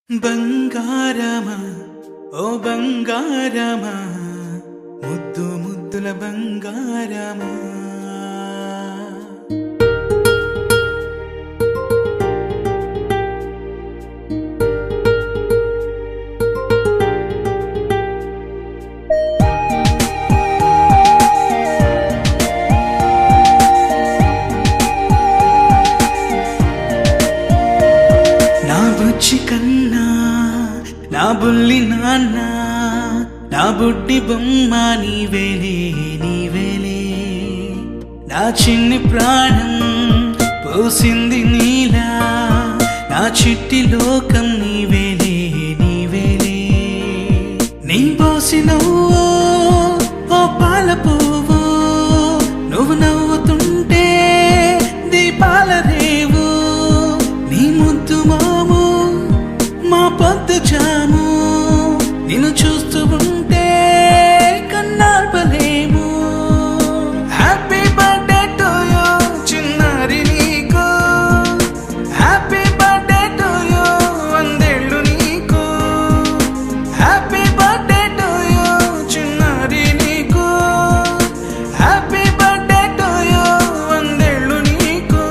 బంగారమా ఓ బంగారమా ముద్దు ముద్దుల బంగారమా నా బుచ్చి కన్నా నా బుల్లి నాన్న నా బుడ్డి బొమ్మ నీవేలే నీవేలే నా చిన్ని ప్రాణం పోసింది నీలా నా చిట్టి లోకం నీవేలే నీవేలే నీ పోసినవో ఓ పాల పువ్వు నువ్వు నవ్వుతుంటే దీపాల రేవు నీ ముద్దు మాము మా పొద్దు జాము నిన్ను చూస్తూ ఉంటే కన్నార్పలేము. హ్యాపీ బర్త్డే టు యూ చిన్నారి నీకు, హ్యాపీ బర్త్డే టు యూ వందేళ్ళు నీకు, హ్యాపీ బర్త్డే టు యూ చిన్నారి నీకు, హ్యాపీ బర్త్డే టు యూ వందేళ్ళు నీకు.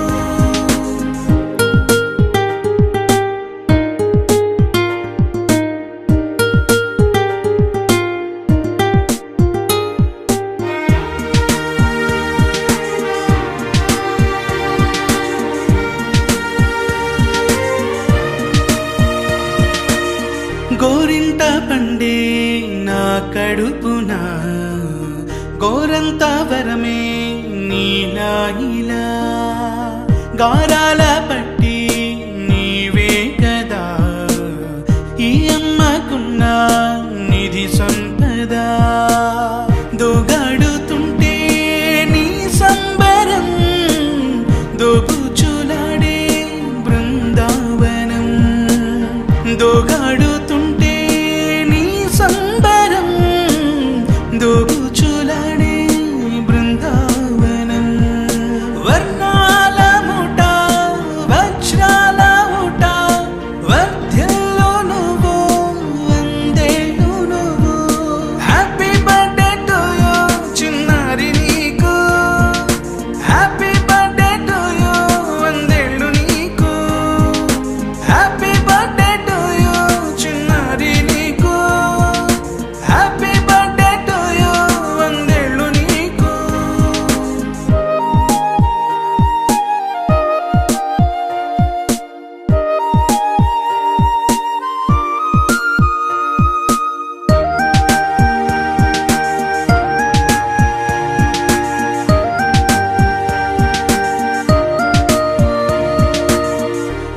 గోరింట పండే నా కడుపున గోరంత వరమే నీలా ఇలా గారాల పట్టి నీవే కదా ఈ అమ్మకున్న నిధి సంపద దోగాడుతుంటే నీ సంబరం దోబుచులాడే బృందావనం దోగాడుతుంటే నీ సంబరం దోబుచులాడే బృందావనం వర్ణాల ముఠ వజ్రాల ఊట వర్ధ్యల్లో నువ్వు వందేళ్ళు నువ్వు. హ్యాపీ బర్త్డే టు యూ చిన్నారి నీకు, హ్యాపీ బర్త్డే టు యూ వందేళ్ళు నీకు, హ్యాపీ బర్త్డే టు యూ చిన్నారి నీకు, హ్యాపీ బర్త్డే టు యూ వందేళ్ళు నీకు.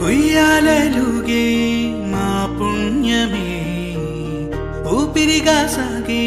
ఉయ్యాలలుగే మా పుణ్యమే ఊపిరిగా సాగే